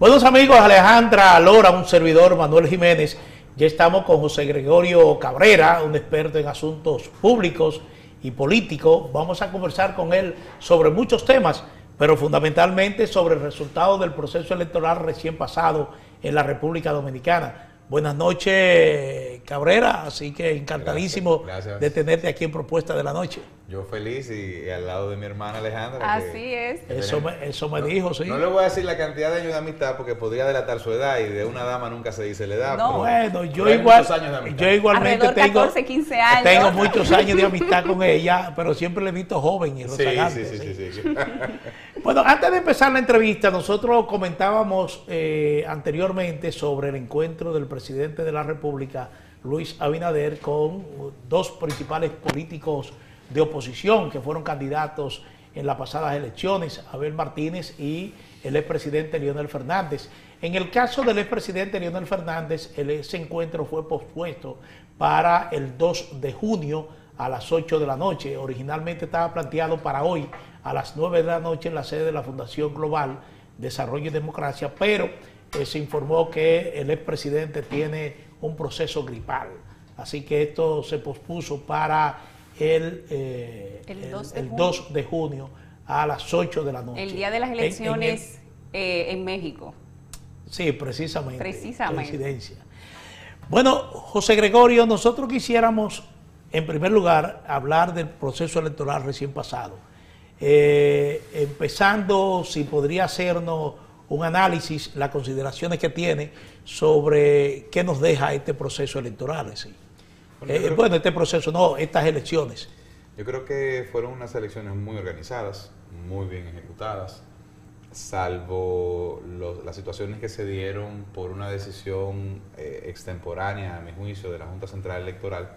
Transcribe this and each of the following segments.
Buenos amigos, Alejandra Lora, un servidor, Manuel Jiménez. Ya estamos con José Gregorio Cabrera, un experto en asuntos públicos y políticos. Vamos a conversar con él sobre muchos temas, pero fundamentalmente sobre el resultado del proceso electoral recién pasado en la República Dominicana. Buenas noches, Cabrera, así que encantadísimo gracias. de tenerte aquí en Propuesta de la Noche. Yo feliz y al lado de mi hermana Alejandra. Así es. Eso me dijo, sí. No le voy a decir la cantidad de años de amistad porque podría delatar su edad y de una dama nunca se dice la edad. No. Bueno, yo igualmente Alrededor 14, 15 años. tengo muchos años de amistad con ella, pero siempre le he visto joven y rozagante. Sí. Bueno, antes de empezar la entrevista, nosotros comentábamos anteriormente sobre el encuentro del presidente de la República, Luis Abinader, con dos principales políticos de oposición que fueron candidatos en las pasadas elecciones, Abel Martínez y el expresidente Leonel Fernández. En el caso del expresidente Leonel Fernández, ese encuentro fue pospuesto para el 2 de junio a las 8 de la noche. Originalmente estaba planteado para hoy a las 9 de la noche en la sede de la Fundación Global Desarrollo y Democracia, pero se informó que el expresidente tiene un proceso gripal. Así que esto se pospuso para el 2 de junio a las 8 de la noche. El día de las elecciones en México. Sí, precisamente. Precisamente. Bueno, José Gregorio, nosotros quisiéramos, en primer lugar, hablar del proceso electoral recién pasado. Empezando, si podría hacernos un análisis, las consideraciones que tiene sobre qué nos deja este proceso electoral. ¿Sí? Estas elecciones. Yo creo que fueron unas elecciones muy organizadas, muy bien ejecutadas, salvo las situaciones que se dieron por una decisión extemporánea, a mi juicio, de la Junta Central Electoral,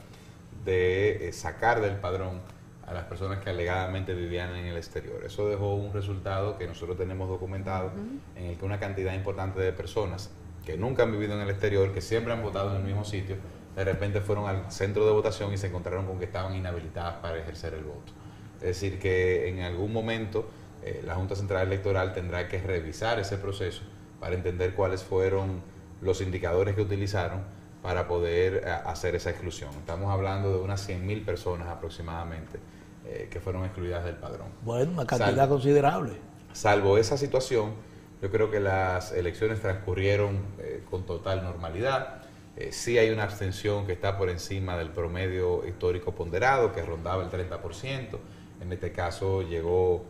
de sacar del padrón a las personas que alegadamente vivían en el exterior. Eso dejó un resultado que nosotros tenemos documentado, en el que una cantidad importante de personas que nunca han vivido en el exterior, que siempre han votado en el mismo sitio, de repente fueron al centro de votación y se encontraron con que estaban inhabilitadas para ejercer el voto. Es decir, que en algún momento la Junta Central Electoral tendrá que revisar ese proceso para entender cuáles fueron los indicadores que utilizaron para poder hacer esa exclusión. Estamos hablando de unas 100.000 personas aproximadamente que fueron excluidas del padrón. Bueno, una cantidad considerable. Salvo esa situación, yo creo que las elecciones transcurrieron con total normalidad. Sí hay una abstención que está por encima del promedio histórico ponderado, que rondaba el 30%. En este caso llegó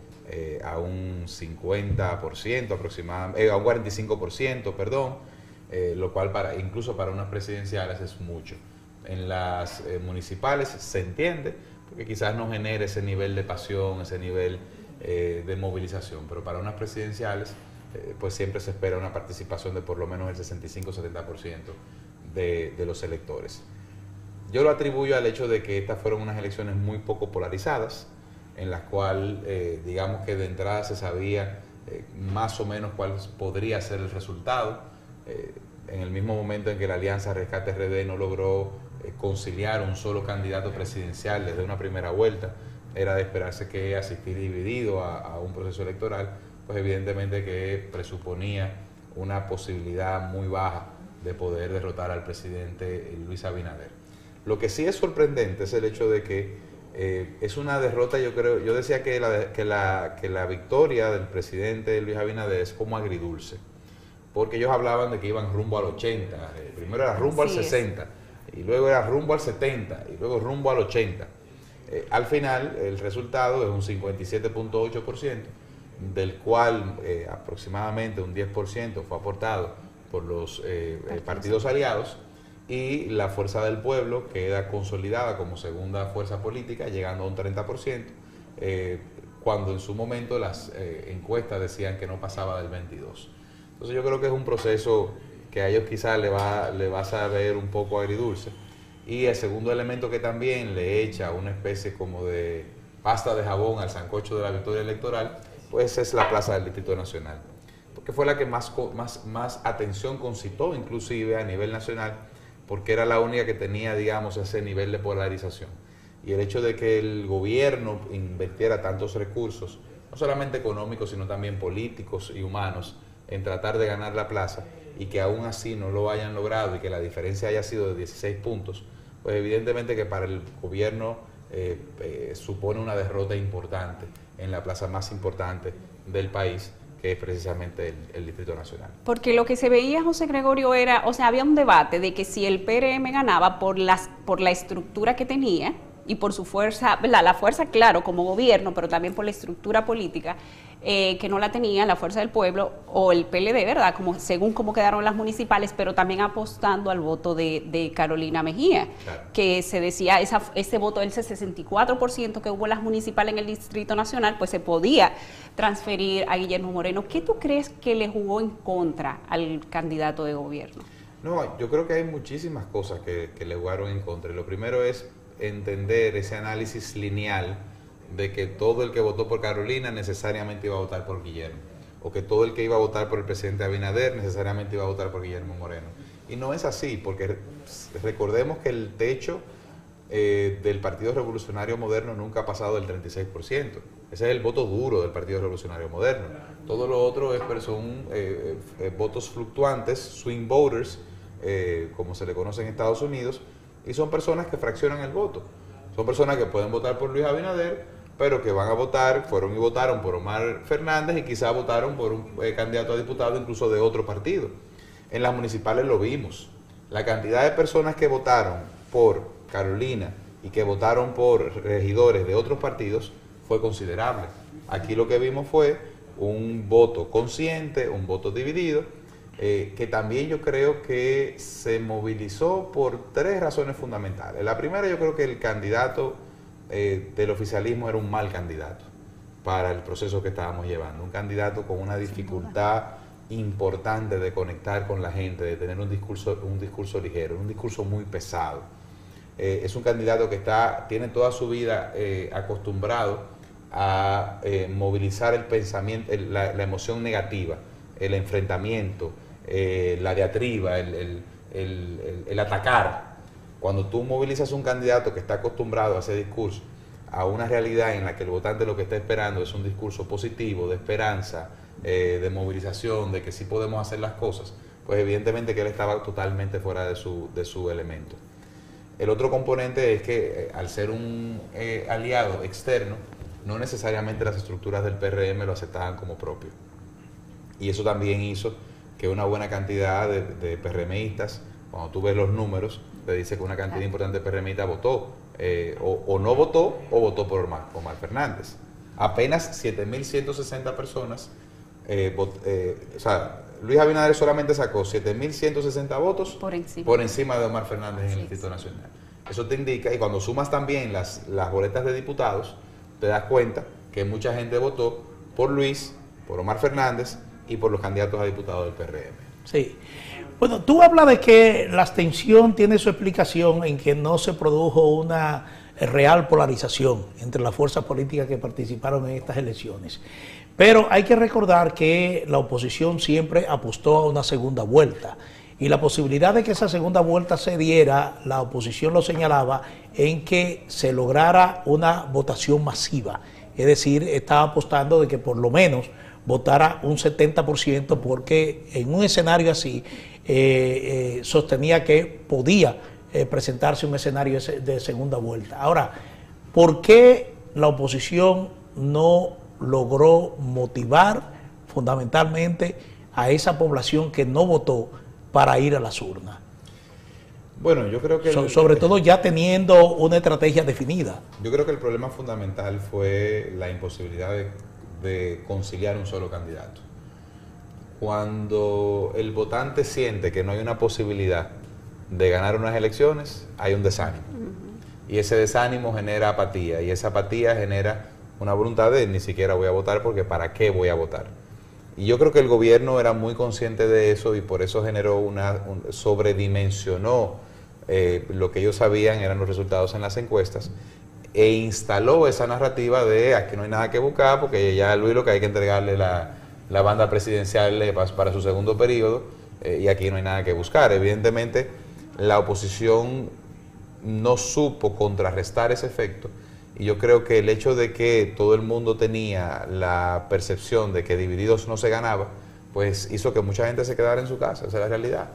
a un 50% aproximadamente, a un 45%, perdón, lo cual incluso para unas presidenciales es mucho. En las municipales se entiende, porque quizás no genere ese nivel de pasión, ese nivel de movilización, pero para unas presidenciales pues siempre se espera una participación de por lo menos el 65-70% de los electores. Yo lo atribuyo al hecho de que estas fueron unas elecciones muy poco polarizadas, en las cuales digamos que de entrada se sabía más o menos cuál podría ser el resultado. En el mismo momento en que la Alianza Rescate RD no logró conciliar un solo candidato presidencial desde una primera vuelta, era de esperarse que asistir dividido a un proceso electoral, pues evidentemente que presuponía una posibilidad muy baja de poder derrotar al presidente Luis Abinader. Lo que sí es sorprendente es el hecho de que es una derrota, yo decía que la victoria del presidente Luis Abinader es como agridulce, porque ellos hablaban de que iban rumbo al 80, primero era rumbo al 60, y luego era rumbo al 70, y luego rumbo al 80. Al final, el resultado es un 57.8%, del cual aproximadamente un 10% fue aportado por los partidos aliados, y la Fuerza del Pueblo queda consolidada como segunda fuerza política, llegando a un 30%, cuando en su momento las encuestas decían que no pasaba del 22%. Entonces yo creo que es un proceso que a ellos quizás le va a saber un poco agridulce. Y el segundo elemento que también le echa una especie como de pasta de jabón al sancocho de la victoria electoral, pues es la Plaza del Distrito Nacional, porque fue la que más atención concitó inclusive a nivel nacional, porque era la única que tenía, digamos, ese nivel de polarización. Y el hecho de que el gobierno invirtiera tantos recursos, no solamente económicos, sino también políticos y humanos, en tratar de ganar la plaza y que aún así no lo hayan logrado y que la diferencia haya sido de 16 puntos, pues evidentemente que para el gobierno supone una derrota importante en la plaza más importante del país, que es precisamente el Distrito Nacional. Porque lo que se veía, José Gregorio, era, o sea, había un debate de que si el PRM ganaba por la estructura que tenía y por su fuerza, la fuerza, claro, como gobierno, pero también por la estructura política, que no la tenía la Fuerza del Pueblo o el PLD, ¿verdad? Según cómo quedaron las municipales, pero también apostando al voto de Carolina Mejía, claro, que se decía, ese voto, ese 64% que hubo en las municipales en el Distrito Nacional, pues se podía transferir a Guillermo Moreno. ¿Qué tú crees que le jugó en contra al candidato de gobierno? No, yo creo que hay muchísimas cosas que le jugaron en contra. Lo primero es entender ese análisis lineal de que todo el que votó por Carolina necesariamente iba a votar por Guillermo, o que todo el que iba a votar por el presidente Abinader necesariamente iba a votar por Guillermo Moreno. Y no es así, porque recordemos que el techo del Partido Revolucionario Moderno nunca ha pasado del 36%. Ese es el voto duro del Partido Revolucionario Moderno. Todo lo otro son votos fluctuantes, swing voters, como se le conoce en Estados Unidos, y son personas que fraccionan el voto. Son personas que pueden votar por Luis Abinader, pero que van a votar, fueron y votaron por Omar Fernández y quizá votaron por un candidato a diputado incluso de otro partido. En las municipales lo vimos. La cantidad de personas que votaron por Carolina y que votaron por regidores de otros partidos fue considerable. Aquí lo que vimos fue un voto consciente, un voto dividido, que también yo creo que se movilizó por tres razones fundamentales. La primera, yo creo que el candidato del oficialismo era un mal candidato para el proceso que estábamos llevando, un candidato con una dificultad importante de conectar con la gente, de tener un discurso ligero, un discurso muy pesado. Es un candidato que tiene toda su vida acostumbrado a movilizar el pensamiento, la emoción negativa, el enfrentamiento, la diatriba, el atacar. Cuando tú movilizas un candidato que está acostumbrado a ese discurso, a una realidad en la que el votante lo que está esperando es un discurso positivo, de esperanza, de movilización, de que sí podemos hacer las cosas, pues evidentemente que él estaba totalmente fuera de su elemento. El otro componente es que al ser un aliado externo, no necesariamente las estructuras del PRM lo aceptaban como propio. Y eso también hizo que una buena cantidad de PRMistas, cuando tú ves los números, te dice que una cantidad importante de PRMistas votó, o no votó, o votó por Omar Fernández. Apenas 7.160 personas, o sea, Luis Abinader solamente sacó 7.160 votos por encima de Omar Fernández en el Distrito Nacional. Eso te indica, y cuando sumas también las boletas de diputados, te das cuenta que mucha gente votó por Luis, por Omar Fernández y por los candidatos a diputados del PRM. Sí. Bueno, tú hablas de que la abstención tiene su explicación en que no se produjo una real polarización entre las fuerzas políticas que participaron en estas elecciones. Pero hay que recordar que la oposición siempre apostó a una segunda vuelta. Y la posibilidad de que esa segunda vuelta se diera, la oposición lo señalaba, en que se lograra una votación masiva. Es decir, estaba apostando de que por lo menos votara un 70%, porque en un escenario así sostenía que podía presentarse un escenario de segunda vuelta. Ahora, ¿por qué la oposición no logró motivar fundamentalmente a esa población que no votó para ir a las urnas? Bueno, yo creo que... sobre todo ya teniendo una estrategia definida. Yo creo que el problema fundamental fue la imposibilidad de conciliar un solo candidato. Cuando el votante siente que no hay una posibilidad de ganar unas elecciones, hay un desánimo. Y ese desánimo genera apatía, y esa apatía genera una voluntad de ni siquiera voy a votar porque ¿para qué voy a votar? Y yo creo que el gobierno era muy consciente de eso y por eso generó sobredimensionó lo que ellos sabían eran los resultados en las encuestas e instaló esa narrativa de aquí no hay nada que buscar porque ya Luis lo que hay que entregarle la banda presidencial para su segundo periodo y aquí no hay nada que buscar. Evidentemente la oposición no supo contrarrestar ese efecto y yo creo que el hecho de que todo el mundo tenía la percepción de que divididos no se ganaba, pues hizo que mucha gente se quedara en su casa, esa es la realidad.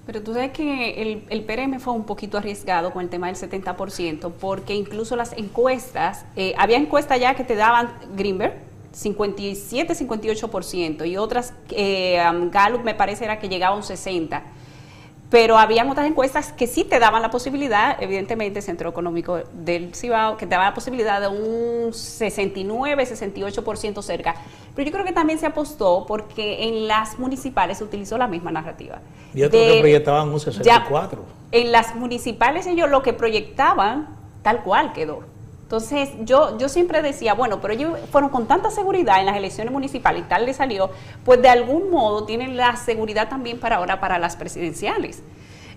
Pero tú sabes que el PRM fue un poquito arriesgado con el tema del 70%, porque incluso las encuestas, había encuestas ya que te daban Greenberg, 57, 58%, y otras, Gallup me parece era que llegaba a un 60%. Pero habían otras encuestas que sí te daban la posibilidad, evidentemente Centro Económico del Cibao, que te daba la posibilidad de un 69, 68% cerca. Pero yo creo que también se apostó porque en las municipales se utilizó la misma narrativa. Y otros que proyectaban un 64. Ya, en las municipales ellos lo que proyectaban, tal cual quedó. Entonces yo siempre decía, bueno, pero ellos fueron con tanta seguridad en las elecciones municipales y tal les salió, pues de algún modo tienen la seguridad también para ahora para las presidenciales.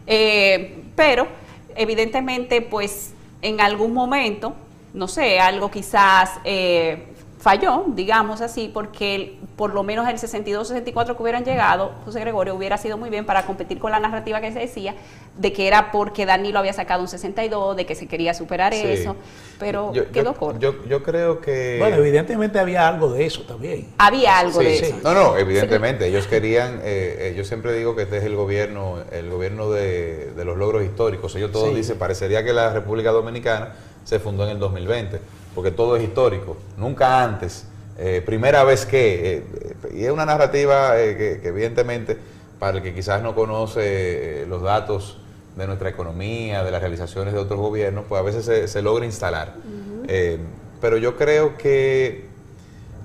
Pero evidentemente pues en algún momento, no sé, algo quizás falló, digamos así, porque por lo menos el 62, 64 que hubieran llegado, José Gregorio, hubiera sido muy bien para competir con la narrativa que se decía, de que era porque Danilo había sacado un 62, de que se quería superar eso, pero quedó corto. Yo creo que... Bueno, evidentemente había algo de eso también. Había algo de eso. No, evidentemente, ellos querían, yo siempre digo que este es el gobierno de los logros históricos. Ellos todos dicen, parecería que la República Dominicana se fundó en el 2020, porque todo es histórico, nunca antes, primera vez que, y es una narrativa que evidentemente para el que quizás no conoce los datos de nuestra economía, de las realizaciones de otros gobiernos, pues a veces se logra instalar. Pero yo creo que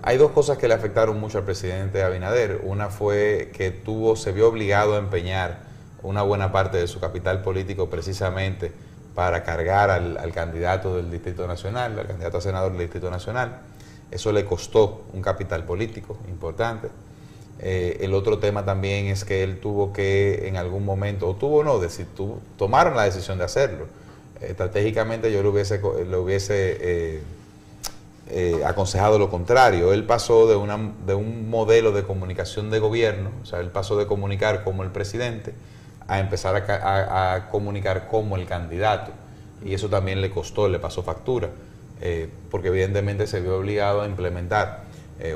hay dos cosas que le afectaron mucho al presidente Abinader. Una fue que se vio obligado a empeñar una buena parte de su capital político precisamente para cargar al candidato del Distrito Nacional, al candidato a senador del Distrito Nacional. Eso le costó un capital político importante. El otro tema también es que él tuvo que en algún momento, tomaron la decisión de hacerlo. Estratégicamente yo le hubiese aconsejado lo contrario. Él pasó de un modelo de comunicación de gobierno, o sea, él pasó de comunicar como el presidente a empezar a comunicar como el candidato, y eso también le costó, le pasó factura, porque evidentemente se vio obligado a implementar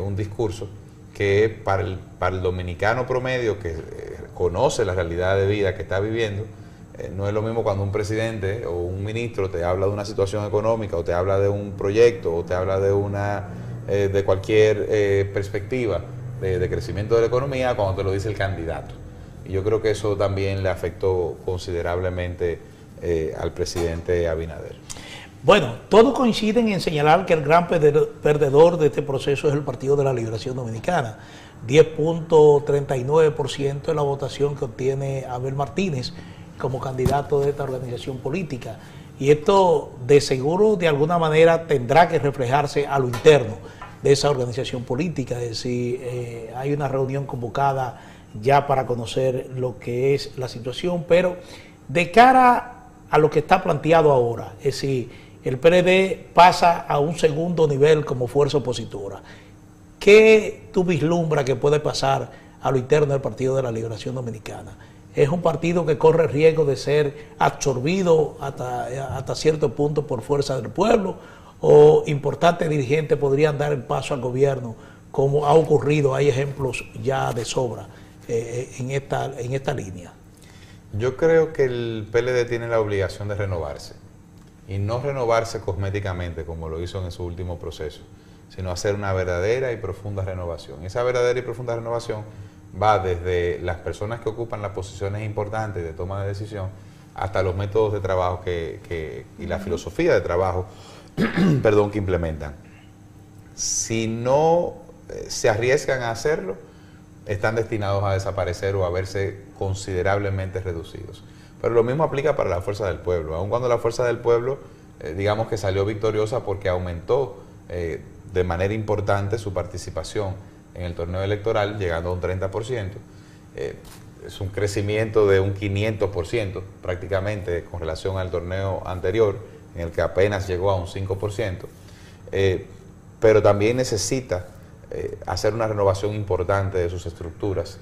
un discurso que para el dominicano promedio que conoce la realidad de vida que está viviendo, no es lo mismo cuando un presidente o un ministro te habla de una situación económica o te habla de un proyecto o te habla de cualquier perspectiva de crecimiento de la economía cuando te lo dice el candidato. Y yo creo que eso también le afectó considerablemente al presidente Abinader. Bueno, todos coinciden en señalar que el gran perdedor de este proceso es el Partido de la Liberación Dominicana. 10.39% de la votación que obtiene Abel Martínez como candidato de esta organización política. Y esto de seguro de alguna manera tendrá que reflejarse a lo interno de esa organización política. Es decir, hay una reunión convocada ya para conocer lo que es la situación, pero de cara a lo que está planteado ahora, es decir, el PLD pasa a un segundo nivel como fuerza opositora. ¿Qué tú vislumbras que puede pasar a lo interno del Partido de la Liberación Dominicana? ¿Es un partido que corre riesgo de ser absorbido hasta cierto punto por fuerza del pueblo? ¿O importantes dirigentes podrían dar el paso al gobierno, como ha ocurrido? Hay ejemplos ya de sobra en esta línea. Yo creo que el PLD tiene la obligación de renovarse, y no renovarse cosméticamente como lo hizo en su último proceso, sino hacer una verdadera y profunda renovación. Esa verdadera y profunda renovación va desde las personas que ocupan las posiciones importantes de toma de decisión hasta los métodos de trabajo y la filosofía de trabajo perdón, que implementan. Si no se arriesgan a hacerlo, están destinados a desaparecer o a verse considerablemente reducidos. Pero lo mismo aplica para la Fuerza del Pueblo. Aun cuando la Fuerza del Pueblo, digamos que salió victoriosa porque aumentó de manera importante su participación en el torneo electoral, llegando a un 30%. Es un crecimiento de un 500% prácticamente con relación al torneo anterior, en el que apenas llegó a un 5%. Pero también necesita hacer una renovación importante de sus estructuras,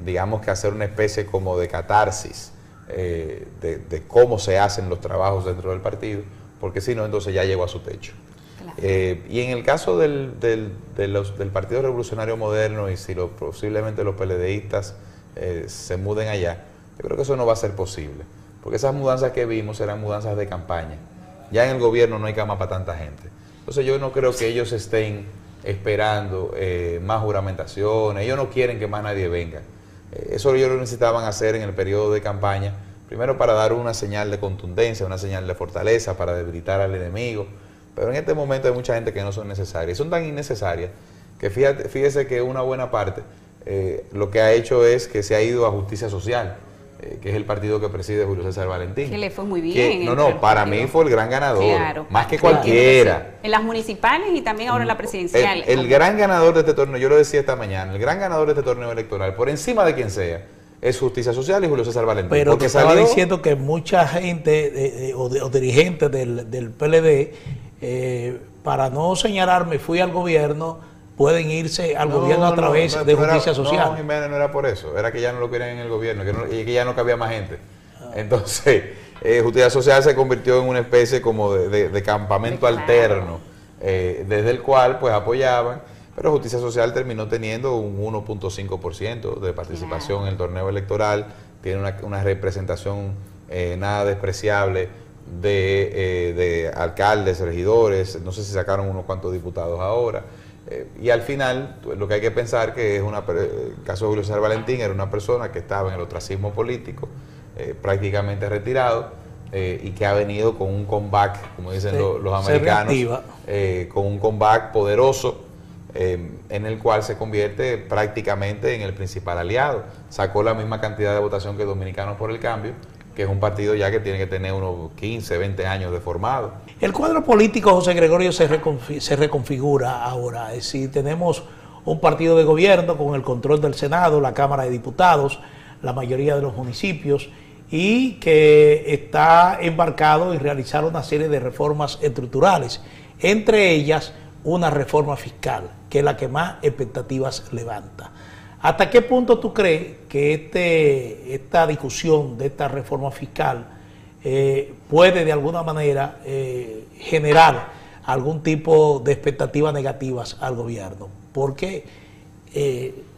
digamos que hacer una especie como de catarsis de cómo se hacen los trabajos dentro del partido, porque si no, entonces ya llegó a su techo. Claro. Y en el caso del Partido Revolucionario Moderno, y si posiblemente los PLDistas se muden allá, yo creo que eso no va a ser posible, porque esas mudanzas que vimos eran mudanzas de campaña. Ya en el gobierno no hay cama para tanta gente. Entonces yo no creo que ellos estén esperando más juramentaciones, ellos no quieren que más nadie venga. Eso ellos lo necesitaban hacer en el periodo de campaña, primero para dar una señal de contundencia, una señal de fortaleza, para debilitar al enemigo. Pero en este momento hay mucha gente que no son necesarias. Son tan innecesarias que fíjese que una buena parte lo que ha hecho es que se ha ido a Justicia Social, que es el partido que preside Julio César Valentín. Que le fue muy bien. Para mí fue el gran ganador, claro, más que cualquiera. En las municipales y también ahora en la presidencial. El gran ganador de este torneo, yo lo decía esta mañana, el gran ganador de este torneo electoral, por encima de quien sea, es Justicia Social y Julio César Valentín. Pero te estaba diciendo que mucha gente o dirigentes del PLD, para no señalarme, fui al gobierno, pueden irse al gobierno a través de Justicia Social. No, Jiménez, no era por eso, era que ya no lo querían en el gobierno, y que ya no cabía más gente. Entonces, Justicia Social se convirtió en una especie como de campamento alterno, desde el cual pues apoyaban, pero Justicia Social terminó teniendo un 1.5% de participación en el torneo electoral, tiene una representación nada despreciable de alcaldes, regidores, no sé si sacaron unos cuantos diputados ahora. Y al final, lo que hay que pensar que es el caso de Julio César Valentín era una persona que estaba en el ostracismo político, prácticamente retirado, y que ha venido con un comeback, como dicen los americanos, con un comeback poderoso, en el cual se convierte prácticamente en el principal aliado. Sacó la misma cantidad de votación que Dominicanos por el Cambio, que es un partido ya que tiene que tener unos 15, 20 años de formado. El cuadro político, José Gregorio, se reconfigura ahora. Es decir, tenemos un partido de gobierno con el control del Senado, la Cámara de Diputados, la mayoría de los municipios, y que está embarcado en realizar una serie de reformas estructurales, entre ellas una reforma fiscal, que es la que más expectativas levanta. ¿Hasta qué punto tú crees que esta discusión de esta reforma fiscal puede de alguna manera generar algún tipo de expectativas negativas al gobierno? Porque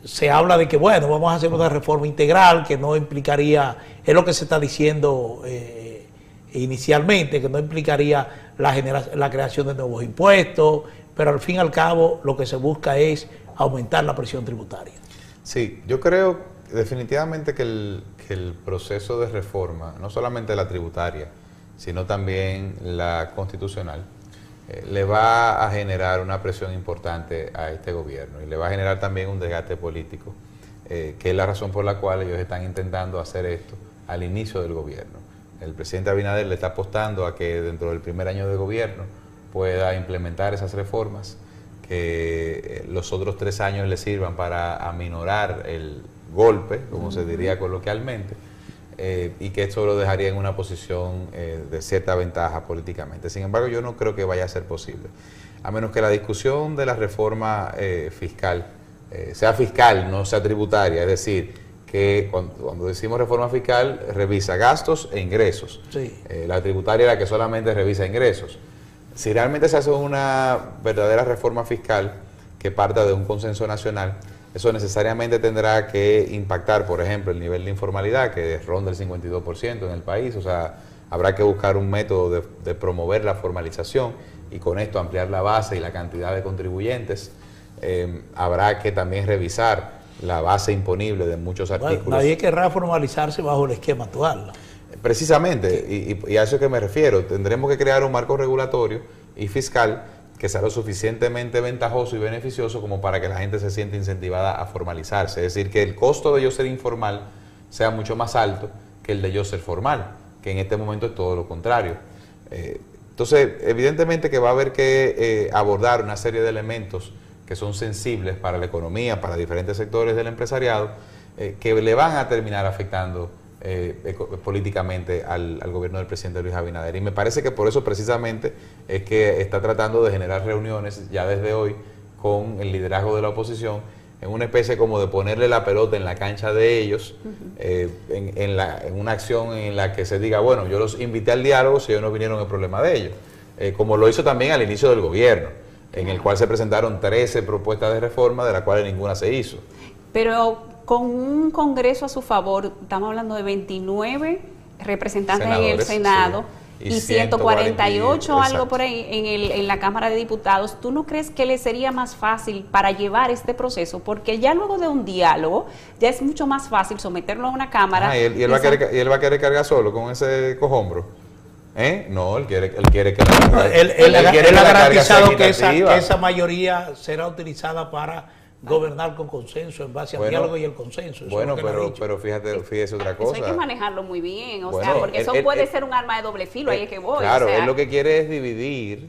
se habla de que, bueno, vamos a hacer una reforma integral que no implicaría, es lo que se está diciendo inicialmente, que no implicaría la creación de nuevos impuestos, pero al fin y al cabo lo que se busca es aumentar la presión tributaria. Sí, yo creo definitivamente que el proceso de reforma, no solamente la tributaria, sino también la constitucional, le va a generar una presión importante a este gobierno y le va a generar también un desgaste político, que es la razón por la cual ellos están intentando hacer esto al inicio del gobierno. El presidente Abinader le está apostando a que dentro del primer año de gobierno pueda implementar esas reformas, que los otros 3 años le sirvan para aminorar el golpe, como se diría coloquialmente, y que esto lo dejaría en una posición de cierta ventaja políticamente. Sin embargo, yo no creo que vaya a ser posible, a menos que la discusión de la reforma fiscal sea fiscal, no sea tributaria, es decir, que cuando decimos reforma fiscal, revisa gastos e ingresos. Sí. La tributaria es la que solamente revisa ingresos. Si realmente se hace una verdadera reforma fiscal que parta de un consenso nacional, eso necesariamente tendrá que impactar, por ejemplo, el nivel de informalidad, que ronda el 52% en el país. O sea, habrá que buscar un método de promover la formalización y con esto ampliar la base y la cantidad de contribuyentes. Habrá que también revisar la base imponible de muchos artículos. Bueno, nadie querrá formalizarse bajo el esquema actual. Precisamente, y a eso es que me refiero. Tendremos que crear un marco regulatorio y fiscal que sea lo suficientemente ventajoso y beneficioso como para que la gente se sienta incentivada a formalizarse. Es decir, que el costo de yo ser informal sea mucho más alto que el de yo ser formal, que en este momento es todo lo contrario. Entonces, evidentemente que va a haber que abordar una serie de elementos que son sensibles para la economía, para diferentes sectores del empresariado, que le van a terminar afectando políticamente al gobierno del presidente Luis Abinader. Y me parece que por eso precisamente es que está tratando de generar reuniones ya desde hoy con el liderazgo de la oposición, en una especie como de ponerle la pelota en la cancha de ellos, en una acción en la que se diga, bueno, yo los invité al diálogo, si ellos no vinieron, el problema de ellos. como lo hizo también al inicio del gobierno, en el cual se presentaron 13 propuestas de reforma, de las cuales ninguna se hizo. Pero con un Congreso a su favor, estamos hablando de 29 representantes en el Senado, sí, y 148 algo por ahí en la Cámara de Diputados. ¿Tú no crees que le sería más fácil para llevar este proceso? Porque ya luego de un diálogo, ya es mucho más fácil someterlo a una Cámara. ¿Y él va a querer cargar solo con ese cojombro? No, él quiere que él ha garantizado que esa mayoría será utilizada para gobernar con consenso, en base al diálogo y el consenso. Bueno, pero fíjese otra cosa. Eso hay que manejarlo muy bien, sea, porque eso puede ser un arma de doble filo, ahí es que voy. Claro, él lo que quiere es dividir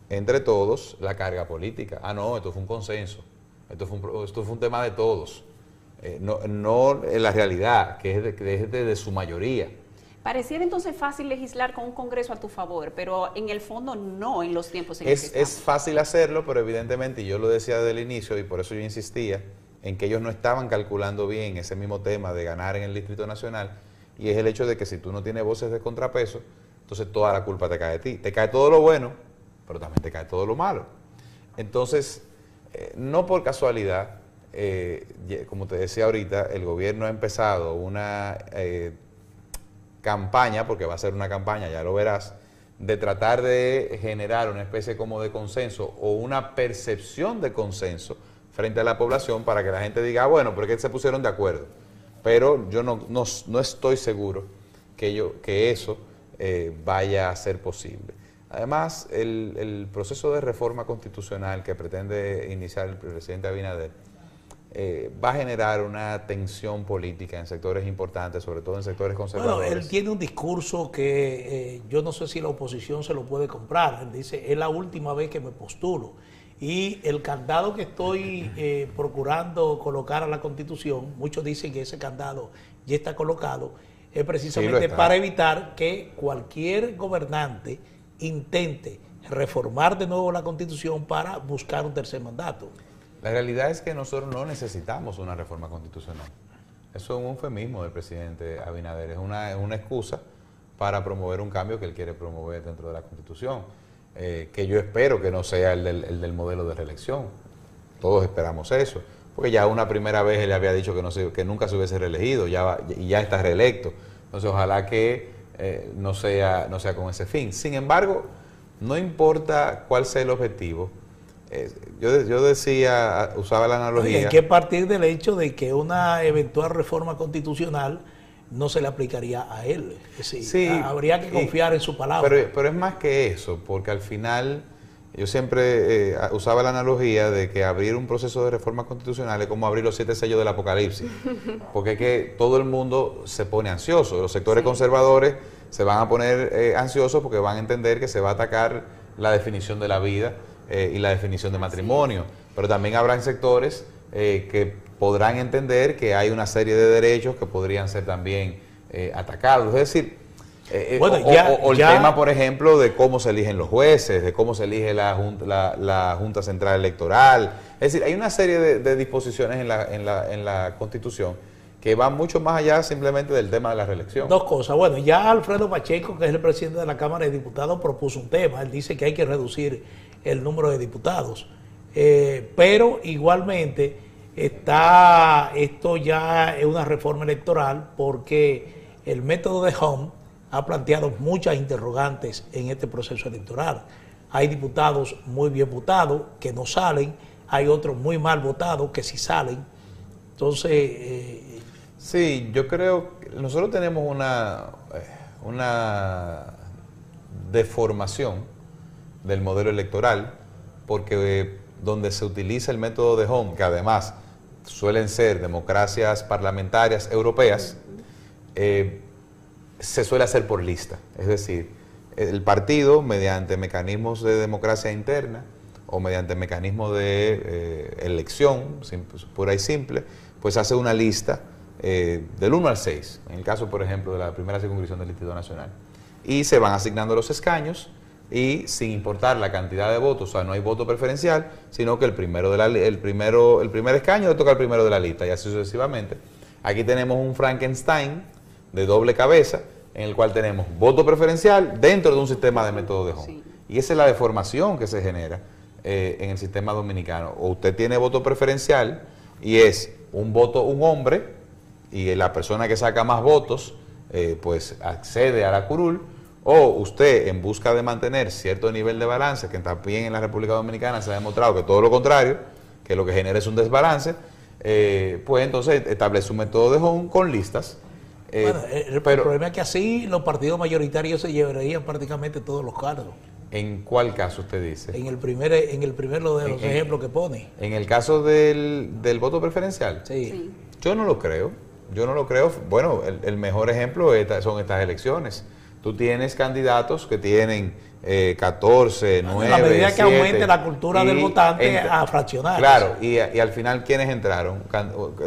entre todos la carga política. No, esto fue un consenso, esto fue un tema de todos, no en la realidad, que es de su mayoría. Pareciera entonces fácil legislar con un Congreso a tu favor, pero en el fondo no en los tiempos en que estamos. Es fácil hacerlo, pero evidentemente, y yo lo decía desde el inicio, y por eso yo insistía, en que ellos no estaban calculando bien ese mismo tema de ganar en el Distrito Nacional, y es el hecho de que si tú no tienes voces de contrapeso, entonces toda la culpa te cae de ti. Te cae todo lo bueno, pero también te cae todo lo malo. Entonces, no por casualidad, como te decía ahorita, el gobierno ha empezado una campaña, porque va a ser una campaña, ya lo verás, de tratar de generar una especie como de consenso o una percepción de consenso frente a la población para que la gente diga, bueno, porque se pusieron de acuerdo. Pero yo no estoy seguro que eso vaya a ser posible. Además, el proceso de reforma constitucional que pretende iniciar el presidente Abinader va a generar una tensión política en sectores importantes, sobre todo en sectores conservadores. Bueno, él tiene un discurso que yo no sé si la oposición se lo puede comprar. Él dice, es la última vez que me postulo. Y el candado que estoy procurando colocar a la Constitución, muchos dicen que ese candado ya está colocado, es precisamente para evitar que cualquier gobernante intente reformar de nuevo la Constitución para buscar un tercer mandato. La realidad es que nosotros no necesitamos una reforma constitucional. Eso es un eufemismo del presidente Abinader, es una excusa para promover un cambio que él quiere promover dentro de la Constitución, que yo espero que no sea el del modelo de reelección. Todos esperamos eso, porque ya una primera vez él había dicho que nunca se hubiese reelegido y ya está reelecto. Entonces ojalá que no sea con ese fin. Sin embargo, no importa cuál sea el objetivo, yo decía, usaba la analogía. Hay que partir del hecho de que una eventual reforma constitucional no se le aplicaría a él. Sí, habría que confiar en su palabra. Pero es más que eso, porque al final yo siempre usaba la analogía de que abrir un proceso de reforma constitucional es como abrir los 7 sellos del apocalipsis, porque es que todo el mundo se pone ansioso. Los sectores conservadores se van a poner ansiosos porque van a entender que se va a atacar la definición de la vida y la definición de matrimonio, pero también habrán sectores que podrán entender que hay una serie de derechos que podrían ser también atacados. Es decir, el tema, por ejemplo, de cómo se eligen los jueces, de cómo se elige la Junta Central Electoral. Es decir, hay una serie de disposiciones en la Constitución que van mucho más allá simplemente del tema de la reelección. Dos cosas. Bueno, ya Alfredo Pacheco, que es el presidente de la Cámara de Diputados, propuso un tema. Él dice que hay que reducir el número de diputados. Pero igualmente esto ya es una reforma electoral, porque el método de Home ha planteado muchas interrogantes en este proceso electoral. Hay diputados muy bien votados que no salen, hay otros muy mal votados que sí salen. Entonces... sí, yo creo que nosotros tenemos una deformación del modelo electoral, porque donde se utiliza el método de Home, que además suelen ser democracias parlamentarias europeas, se suele hacer por lista. Es decir, el partido, mediante mecanismos de democracia interna o mediante mecanismos de elección pura y simple, pues hace una lista del 1 al 6, en el caso, por ejemplo, de la primera circunscripción del Distrito Nacional, y se van asignando los escaños, y sin importar la cantidad de votos, o sea, no hay voto preferencial, sino que el primer escaño le toca al primero de la lista, y así sucesivamente. Aquí tenemos un Frankenstein de doble cabeza, en el cual tenemos voto preferencial dentro de un sistema de método de Home. Sí. Y esa es la deformación que se genera en el sistema dominicano. O usted tiene voto preferencial y es un voto, un hombre, y la persona que saca más votos, pues accede a la curul, o usted, en busca de mantener cierto nivel de balance, que también en la República Dominicana se ha demostrado que todo lo contrario, que lo que genera es un desbalance, pues entonces establece un método de Home con listas. Bueno, el problema es que así los partidos mayoritarios se llevarían prácticamente todos los cargos. ¿En cuál caso usted dice? En el primero de los ejemplos que pone. En el caso del voto preferencial. Sí. Yo no lo creo. Bueno, el mejor ejemplo son estas elecciones. Tú tienes candidatos que tienen 14, 9, a medida que 7, aumente la cultura del votante a fraccionar. Claro, y al final, ¿quiénes entraron?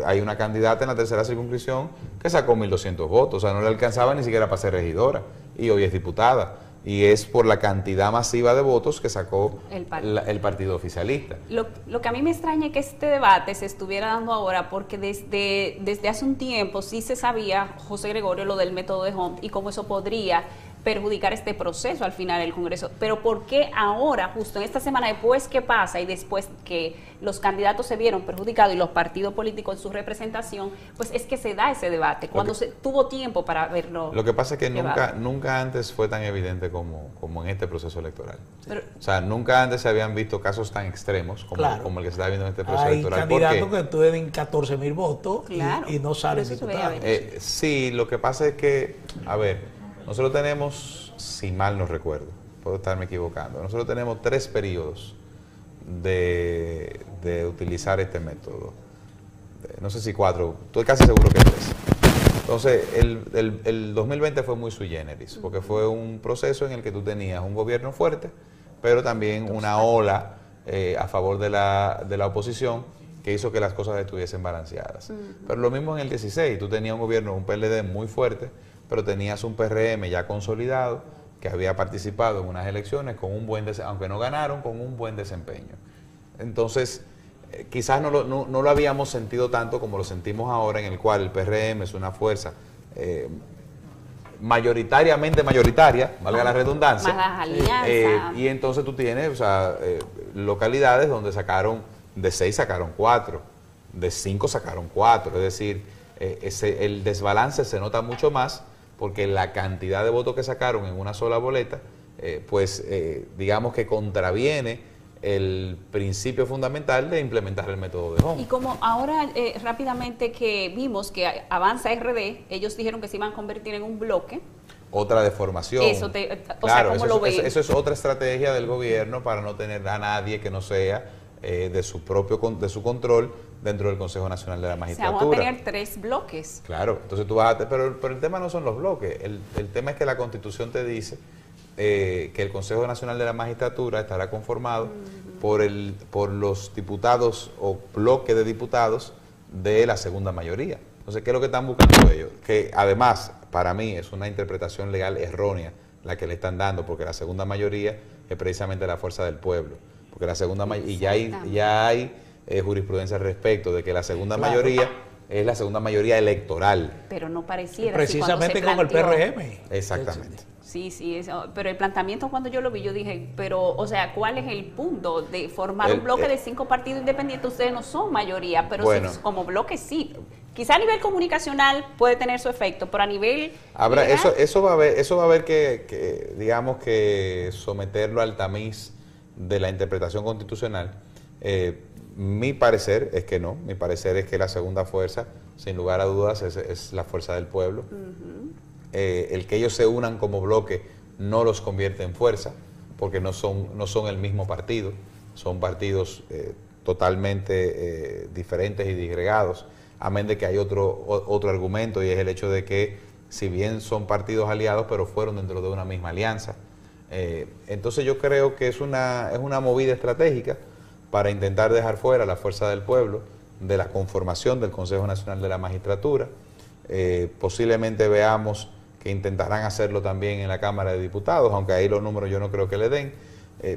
Hay una candidata en la tercera circunscripción que sacó 1.200 votos, o sea, no le alcanzaba ni siquiera para ser regidora, y hoy es diputada. Y es por la cantidad masiva de votos que sacó el partido oficialista. Lo que a mí me extraña es que este debate se estuviera dando ahora, porque desde hace un tiempo sí se sabía, José Gregorio, lo del método de Home y cómo eso podría perjudicar este proceso al final del Congreso. Pero ¿por qué ahora, justo en esta semana, después que pasa y después que los candidatos se vieron perjudicados y los partidos políticos en su representación, pues es que se da ese debate, cuando se tuvo tiempo para verlo? Lo que pasa es que nunca antes fue tan evidente como en este proceso electoral. O sea, nunca antes se habían visto casos tan extremos como el que se está viendo en este proceso electoral. Hay candidatos que tienen 14.000 votos y no salen diputados. Sí, lo que pasa es que, a ver, nosotros tenemos, si mal no recuerdo, puedo estarme equivocando, nosotros tenemos 3 periodos de utilizar este método. No sé si 4, estoy casi seguro que 3. Entonces, el 2020 fue muy sui generis, porque fue un proceso en el que tú tenías un gobierno fuerte, pero también una ola a favor de la oposición que hizo que las cosas estuviesen balanceadas. Pero lo mismo en el 16, tú tenías un gobierno, un PLD muy fuerte, pero tenías un PRM ya consolidado que había participado en unas elecciones con un buen aunque no ganaron, con un buen desempeño. Entonces, quizás no lo habíamos sentido tanto como lo sentimos ahora, en el cual el PRM es una fuerza mayoritariamente mayoritaria, valga la redundancia. Más las alianzas. Y entonces tú tienes localidades donde de 6 sacaron 4, de 5 sacaron 4, es decir, el desbalance se nota mucho más, porque la cantidad de votos que sacaron en una sola boleta, digamos que contraviene el principio fundamental de implementar el método de Home. Y como ahora rápidamente que vimos que Avanza RD, ellos dijeron que se iban a convertir en un bloque. Otra deformación. Claro, ¿cómo lo ven? Eso es otra estrategia del gobierno para no tener a nadie que no sea de su control dentro del Consejo Nacional de la Magistratura. O sea, vamos a tener 3 bloques. Claro, entonces tú vas pero el tema no son los bloques, el tema es que la Constitución te dice que el Consejo Nacional de la Magistratura estará conformado por los diputados o bloque de diputados de la segunda mayoría. Entonces, ¿qué es lo que están buscando ellos? Que además, para mí, es una interpretación legal errónea la que le están dando, porque la segunda mayoría es precisamente la fuerza del pueblo. Porque la segunda y ya hay jurisprudencia al respecto de que la segunda mayoría es la segunda mayoría electoral. Pero no pareciera. Precisamente como el PRM. Exactamente. Sí, eso, pero el planteamiento cuando yo lo vi, yo dije, pero, o sea, ¿cuál es el punto de formar un bloque de 5 partidos independientes? Ustedes no son mayoría, pero bueno, como bloque sí. Quizá a nivel comunicacional puede tener su efecto, pero a nivel eso va a haber que digamos que someterlo al tamiz de la interpretación constitucional. Mi parecer es que no, mi parecer es que la segunda fuerza, sin lugar a dudas, es la fuerza del pueblo. El que ellos se unan como bloque no los convierte en fuerza, porque no son el mismo partido, son partidos totalmente diferentes y disgregados, a menos de que hay otro argumento, y es el hecho de que si bien son partidos aliados, pero fueron dentro de una misma alianza. Entonces yo creo que es una movida estratégica para intentar dejar fuera la fuerza del pueblo de la conformación del Consejo Nacional de la Magistratura. Posiblemente veamos que intentarán hacerlo también en la Cámara de Diputados, aunque ahí los números yo no creo que le den,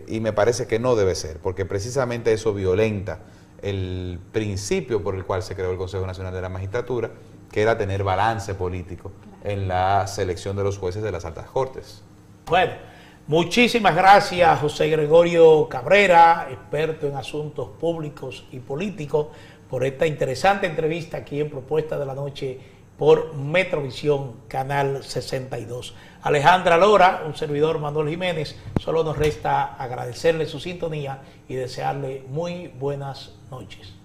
y me parece que no debe ser, porque precisamente eso violenta el principio por el cual se creó el Consejo Nacional de la Magistratura, que era tener balance político en la selección de los jueces de las altas cortes. Bueno, Muchísimas gracias, José Gregorio Cabrera, experto en asuntos públicos y políticos, por esta interesante entrevista aquí en Propuesta de la Noche por Metrovisión, Canal 62. Alejandra Lora, un servidor Manuel Jiménez, solo nos resta agradecerle su sintonía y desearle muy buenas noches.